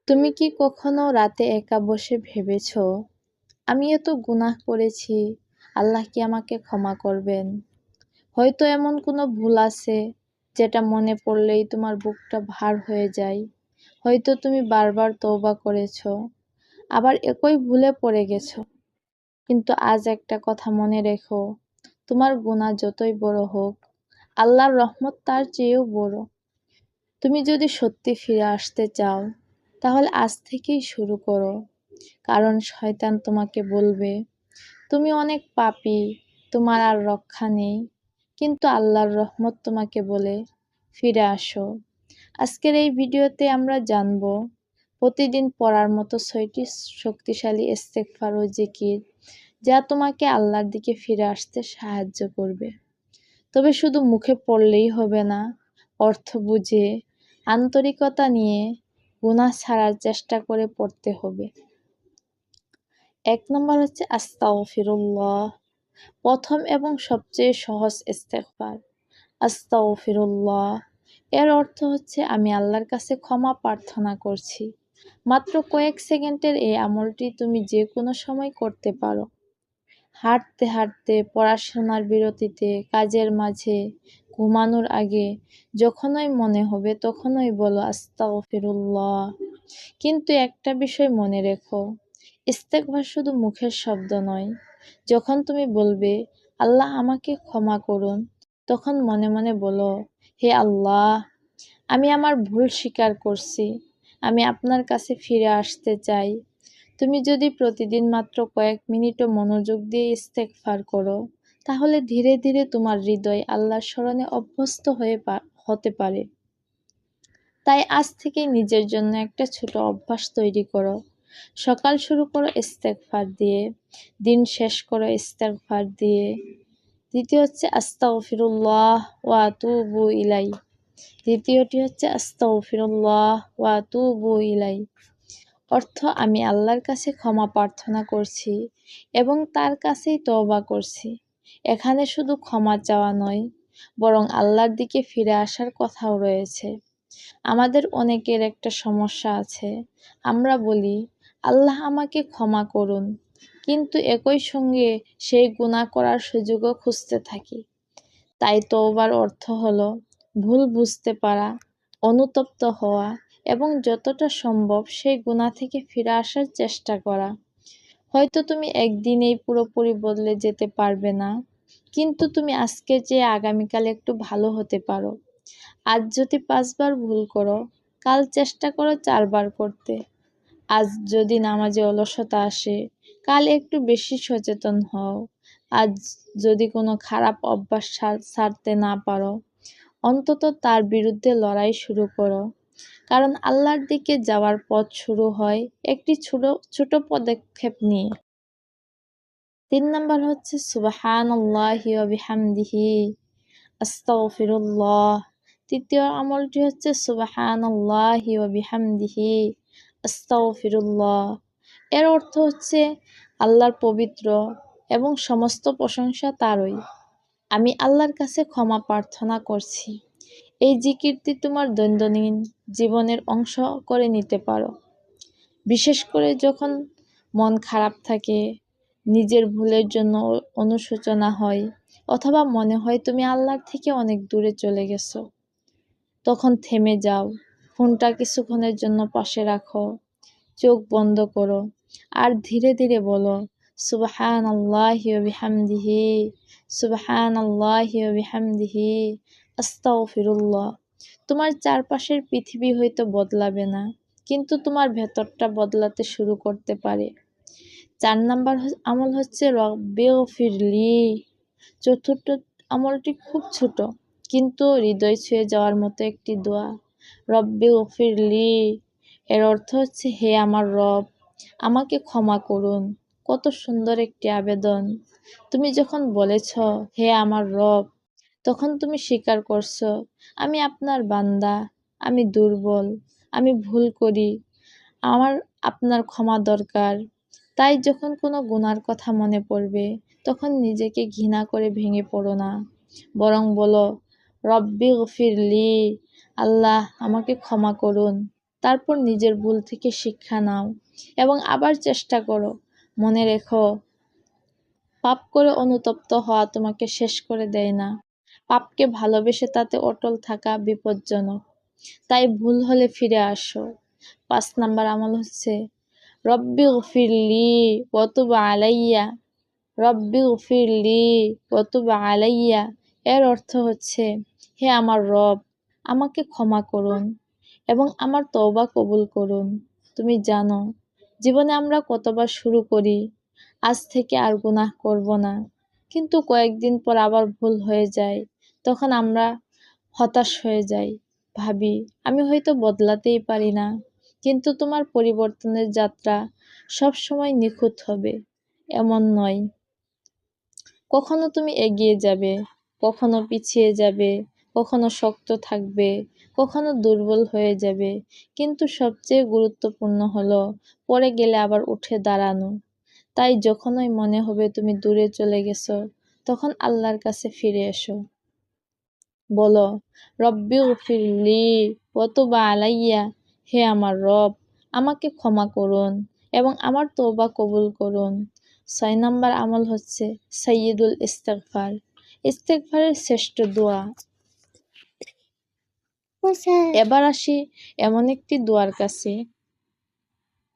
তুমি কি কখনো রাতে একা বসে ভেবেছ, আমি এত গুনাহ করেছি, আল্লাহ কি আমাকে ক্ষমা করবেন? হয়তো এমন কোনো ভুল আছে যেটা মনে পড়লেই তোমার বুকটা ভার হয়ে যায়। হয়তো তুমি বারবার তওবা করেছ, আবার একই ভুলে পড়ে গেছো। কিন্তু আজ একটা কথা মনে রেখো, তোমার গুনাহ যতই বড় হোক, আল্লাহর রহমত তার চেয়েও বড়। তুমি যদি সত্যি ফিরে আসতে চাও, তাহলে আজ থেকেই শুরু করো। কারণ শয়তান তোমাকে বলবে, তুমি অনেক পাপী, তোমার আর রক্ষা নেই। কিন্তু আল্লাহর রহমত তোমাকে বলে, ফিরে আসো। আজকের এই ভিডিওতে আমরা জানব, প্রতিদিন পড়ার মতো 6টি শক্তিশালী ইস্তেগফার ও জিকির, যা তোমাকে আল্লাহর দিকে ফিরে আসতে সাহায্য করবে। তবে শুধু মুখে পড়লেই হবে না, অর্থ বুঝে, আন্তরিকতা নিয়ে, গুনাহ ছাড়ার চেষ্টা করে পড়তে হবে। 1 নম্বর হচ্ছে আস্তাগফিরুল্লাহ। প্রথম এবং সবচেয়ে সহজ ইস্তেগফার, আস্তাগফিরুল্লাহ। এর অর্থ হচ্ছে আমি আল্লাহর কাছে ক্ষমা প্রার্থনা করছি। মাত্র কয়েক সেকেন্ডের এই আমলটি তুমি যে কোনো সময় করতে পারো। হাঁটতে হাঁটতে, পড়াশোনার বিরতিতে, কাজের মাঝে, ঘুমানোর আগে, যখনই মনে হবে তখনই বলো আস্তাগফিরুল্লাহ। কিন্তু একটা বিষয় মনে রেখো, ইস্তেগফার শুধু মুখের শব্দ নয়। যখন তুমি বলবে আল্লাহ আমাকে ক্ষমা করুন, তখন মনে মনে বলো, হে আল্লাহ, আমি আমার ভুল স্বীকার করছি, আমি আপনার কাছে ফিরে আসতে চাই। তুমি যদি প্রতিদিন মাত্র কয়েক মিনিটও মনোযোগ দিয়ে ইস্তেগফার করো, তাহলে ধীরে ধীরে তোমার হৃদয় আল্লাহর স্মরণে অভ্যস্ত হতে পারে। তাই আজ থেকেই নিজের জন্য একটা ছোট অভ্যাস তৈরি করো। সকাল শুরু করো ইস্তেগফার দিয়ে, দিন শেষ করো ইস্তেগফার দিয়ে। দ্বিতীয় হচ্ছে আস্তাগফিরুল্লাহ ওয়া আতুবু ইলাই। দ্বিতীয়টি হচ্ছে আস্তাগফিরুল্লাহ ওয়া আতুবু ইলাই। অর্থ আমি আল্লাহর কাছে ক্ষমা প্রার্থনা করছি এবং তার কাছেই তওবা করছি। এখানে শুধু ক্ষমা চাওয়া নয়, বরং আল্লাহর দিকে ফিরে আসার কথাও রয়েছে। আমাদের অনেকের একটা সমস্যা আছে, আমরা বলি আল্লাহ আমাকে ক্ষমা করুন, কিন্তু একই সঙ্গে সেই গুনাহ করার সুযোগও খুঁজতে থাকি। তাই তওবার অর্থ হলো ভুল বুঝতে পারা, অনুতপ্ত হওয়া এবং যতটা সম্ভব সেই গুনাহ থেকে ফিরে আসার চেষ্টা করা। হয়তো তুমি একদিনেই পুরোপুরি বদলে যেতে পারবে না, কিন্তু তুমি আজকের চেয়ে আগামীকাল একটু ভালো হতে পারো। আজ যদি 5 বার ভুল করো, কাল চেষ্টা করো 4 বার করতে। আজ যদি নামাজে অলসতা আসে, কাল একটু বেশি সচেতন হও। আজ যদি কোনো খারাপ অভ্যাস ছাড়তে না পারো, অন্তত তার বিরুদ্ধে লড়াই শুরু করো। কারণ আল্লাহর দিকে যাওয়ার পথ শুরু হয় একটি ছোট ছোট পদক্ষেপ নিয়ে। 3 নাম্বার হচ্ছে সুবহানাল্লাহি ওয়া বিহামদিহি, আস্তাগফিরুল্লাহ। তৃতীয় আমলটি হচ্ছে সুবহানাল্লাহি ওয়া বিহামদিহি, আস্তাগফিরুল্লাহ। এর অর্থ হচ্ছে আল্লাহর পবিত্র এবং সমস্ত প্রশংসা তারই। আমি আল্লাহর কাছে ক্ষমা প্রার্থনা করছি। এই জিকিরটি তোমার দৈনন্দিন জীবনের অংশ করে নিতে পারো। বিশেষ করে যখন মন খারাপ থাকে, নিজের ভুলের জন্য অনুশোচনা হয়, অথবা মনে হয় তুমি আল্লাহর থেকে অনেক দূরে চলে গেছো, তখন থেমে যাও, ফোনটা কিছুক্ষণের জন্য পাশে রাখো, চোখ বন্ধ করো আর ধীরে ধীরে বলো সুবহানাল্লাহি ওয়া বিহামদিহি, সুবহানাল্লাহি ওয়া বিহামদিহি, আস্তাগফিরুল্লাহ। তোমার চারপাশের পৃথিবী হয়তো বদলাবে না, কিন্তু তোমার ভেতরটা বদলাতে শুরু করতে পারে। 4 নাম্বার আমল হচ্ছে রব্বিগফিরলি। চতুর্থ আমলটি খুব ছোট, কিন্তু হৃদয় ছুঁয়ে যাওয়ার মতো একটি দোয়া। রব্বিগফিরলি এর অর্থ হচ্ছে হে আমার রব, আমাকে ক্ষমা করুন। কত সুন্দর একটি আবেদন! তুমি যখন বলেছ হে আমার রব, তখন তুমি স্বীকার করছো আমি আপনার বান্দা, আমি দুর্বল, আমি ভুল করি, আমার আপনার ক্ষমা দরকার। তাই যখন কোনো গুনার কথা মনে পড়বে, তখন নিজেকে ঘৃণা করে ভেঙে পড়ো না, বরং বলো রব্বিগফিরলি, আল্লাহ আমাকে ক্ষমা করুন। তারপর নিজের ভুল থেকে শিক্ষা নাও এবং আবার চেষ্টা করো। মনে রেখো, পাপ করে অনুতপ্ত হওয়া তোমাকে শেষ করে দেয় না। পাপকে ভালোবেসে তাতে অটল থাকা বিপজ্জনক। তাই ভুল হলে ফিরে আসো। ৫ নাম্বার আমল হচ্ছে রব্বিগফিরলি ওয়া তুব আলাইয়া। রব্বিগফিরলি ওয়া তুব আলাইয়া এর অর্থ হচ্ছে, হে আমার রব, আমাকে ক্ষমা করুন এবং আমার তওবা কবুল করুন। তুমি জানো, জীবনে আমরা কতবার শুরু করি, আজ থেকে আর গুনাহ করব না, কিন্তু কয়েকদিন পর আবার ভুল হয়ে যায়। তখন আমরা হতাশ হয়ে যাই, ভাবি আমি হয়তো বদলাতেই পারি না। কিন্তু তোমার পরিবর্তনের যাত্রা সব সময় নিখুঁত হবে এমন নয়। কখনো তুমি এগিয়ে যাবে, কখনো পিছিয়ে যাবে, কখনো শক্ত থাকবে, কখনো দুর্বল হয়ে যাবে, কিন্তু সবচেয়ে গুরুত্বপূর্ণ হলো পড়ে গেলে আবার উঠে দাঁড়ানো। তাই যখনই মনে হবে তুমি দূরে চলে গেছো, তখন আল্লাহর কাছে ফিরে এসো। বলো, রব্বিগফিরলি ওয়া তুব আলাইয়া, হে আমার রব, আমাকে ক্ষমা করুন এবং আমার তওবা কবুল করুন। ৬ নাম্বার আমল হচ্ছে সাইয়্যিদুল ইস্তেগফার। ইস্তেগফারের শ্রেষ্ঠ দোয়া। এবার আসি এমন একটি দোয়ার কাছে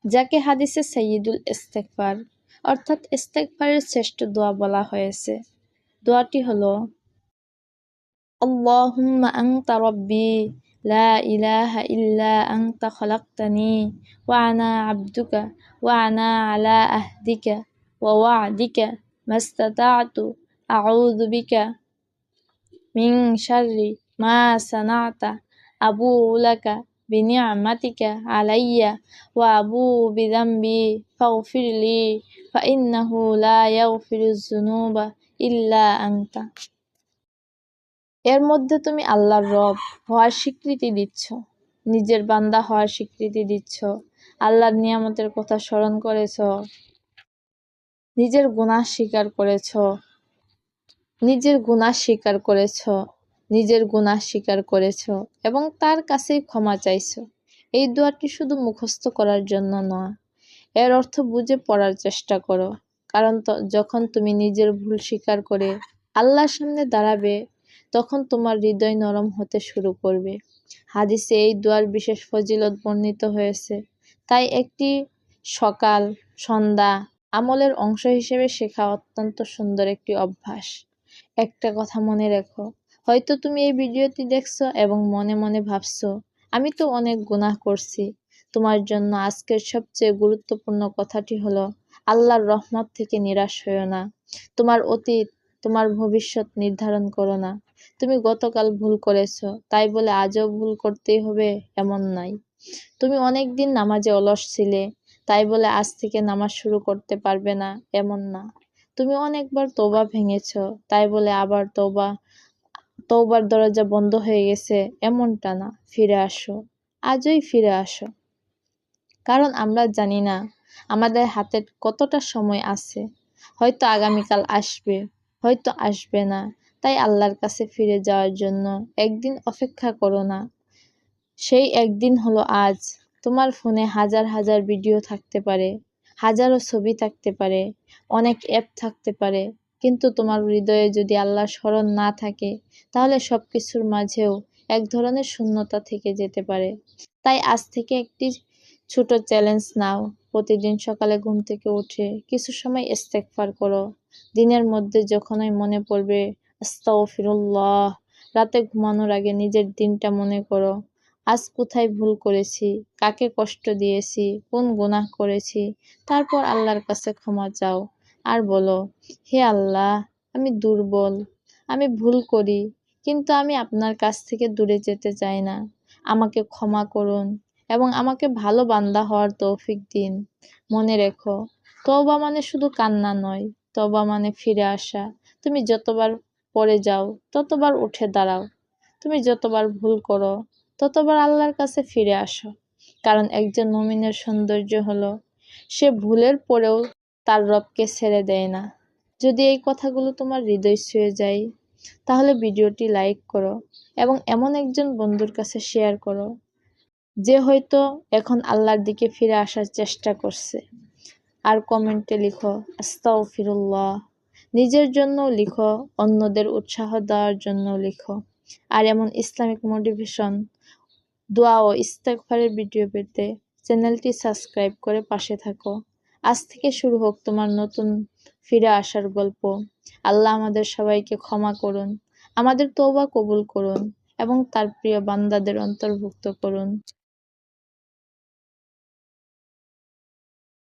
যাকে হাদিসে সাইয়্যিদুল ইস্তেগফার অর্থাৎ ইস্তেগফারের শ্রেষ্ঠ দোয়া বলা হয়েছে। দোয়াটি হলো, اللهم أنت ربي لا إله إلا أنت خلقتني وأنا عبدك وأنا على عهدك ووعدك ما استطعت أعوذ بك من شر ما صنعت أبوء لك بنعمتك علي وأبوء بذنبي فاغفر لي فإنه لا يغفر الذنوب إلا أنت। এর মধ্যে তুমি আল্লাহর রব হওয়ার স্বীকৃতি দিচ্ছ, নিজের বান্দা হওয়ার স্বীকৃতি দিচ্ছ, আল্লাহর নিয়ামতের কথা স্মরণ করেছ, নিজের গুনাহ স্বীকার করেছ, নিজের গুনাহ স্বীকার করেছ, নিজের গুনাহ স্বীকার করেছ এবং তার কাছেই ক্ষমা চাইছো। এই দোয়াটি শুধু মুখস্থ করার জন্য নয়, এর অর্থ বুঝে পড়ার চেষ্টা করো। কারণ যখন তুমি নিজের ভুল স্বীকার করে আল্লাহর সামনে দাঁড়াবে, তখন তোমার হৃদয় নরম হতে শুরু করবে। হাদিসে এই দোয়ার বিশেষ ফজিলত বর্ণিত হয়েছে। তাই একটি সকাল সন্ধ্যা আমলের অংশ হিসেবে শেখা অত্যন্ত সুন্দর একটি অভ্যাস। একটা কথা মনে রেখো, হয়তো তুমি এই ভিডিওটি দেখছো এবং মনে মনে ভাবছো, আমি তো অনেক গুনাহ করছি। তোমার জন্য আজকের সবচেয়ে গুরুত্বপূর্ণ কথাটি হলো, আল্লাহর রহমত থেকে নিরাশ হইও না। তোমার অতীত তোমার ভবিষ্যৎ নির্ধারণ করো না। তুমি গতকাল ভুল করেছো, তাই বলে আজও ভুল করতেই হবে এমন নাই। তুমি অনেকদিন নামাজে অলস ছিলে, তাই বলে আজ থেকে নামাজ শুরু করতে পারবে না এমন না। তুমি অনেকবার তওবা ভেঙেছো, তাই বলে আবার তওবার দরজা বন্ধ হয়ে গেছে এমনটা না। ফিরে আসো, আজই ফিরে আসো। কারণ আমরা জানি না আমাদের হাতে কতটা সময় আছে। হয়তো আগামীকাল আসবে, হয়তো আসবে না। তাই আল্লাহর কাছে ফিরে যাওয়ার জন্য একদিন অপেক্ষা করো না। সেই একদিন হলো আজ। তোমার ফোনে হাজার হাজার ভিডিও থাকতে পারে, হাজারো ছবি থাকতে পারে, অনেক অ্যাপ থাকতে পারে, কিন্তু তোমার হৃদয়ে যদি আল্লাহর স্মরণ না থাকে, তাহলে সবকিছুর মাঝেও এক ধরনের শূন্যতা থেকে যেতে পারে। তাই আজ থেকে একটি ছোট চ্যালেঞ্জ নাও। প্রতিদিন সকালে ঘুম থেকে উঠে কিছু সময় ইস্তেগফার করো। দিনের মধ্যে যখনই মনে পড়বে আস্তাগফিরুল্লাহ। রাতে ঘুমানোর আগে নিজের দিনটা মনে করো, আজ কোথায় ভুল করেছি, কাকে কষ্ট দিয়েছি, কোন গুনাহ করেছি। তারপর আল্লাহর কাছে ক্ষমা চাও আর বলো, হে আল্লাহ, আমি দুর্বল, আমি ভুল করি, কিন্তু আমি আপনার কাছ থেকে দূরে যেতে চাই না। আমাকে ক্ষমা করুন এবং আমাকে ভালো বান্দা হওয়ার তৌফিক দিন। মনে রেখো, তওবা মানে শুধু কান্না নয়, তওবা মানে ফিরে আসা। তুমি যতবার পড়ে যাও, ততবার উঠে দাঁড়াও। তুমি যতবার ভুল করো, ততবার আল্লাহর কাছে ফিরে আসো। কারণ একজন মুমিনের সৌন্দর্য হলো, সে ভুলের পরেও তার রবকে ছেড়ে দেয় না। যদি এই কথাগুলো তোমার হৃদয় ছুঁয়ে যায়, তাহলে ভিডিওটি লাইক করো এবং এমন একজন বন্ধুর কাছে শেয়ার করো যে হয়তো এখন আল্লাহর দিকে ফিরে আসার চেষ্টা করছে। আর কমেন্টে লিখো আস্তাগফিরুল্লাহ। নিজের জন্যও লিখো, অন্যদের উৎসাহ দেওয়ার জন্যও লিখো। আর এমন ইসলামিক মোটিভেশন, দোয়া ও ইস্তেগফারের ভিডিও পেতে চ্যানেলটি সাবস্ক্রাইব করে পাশে থাকো। আজ থেকে শুরু হোক তোমার নতুন ফিরে আসার গল্প। আল্লাহ আমাদের সবাইকে ক্ষমা করুন, আমাদের তওবা কবুল করুন এবং তার প্রিয় বান্দাদের অন্তর্ভুক্ত করুন।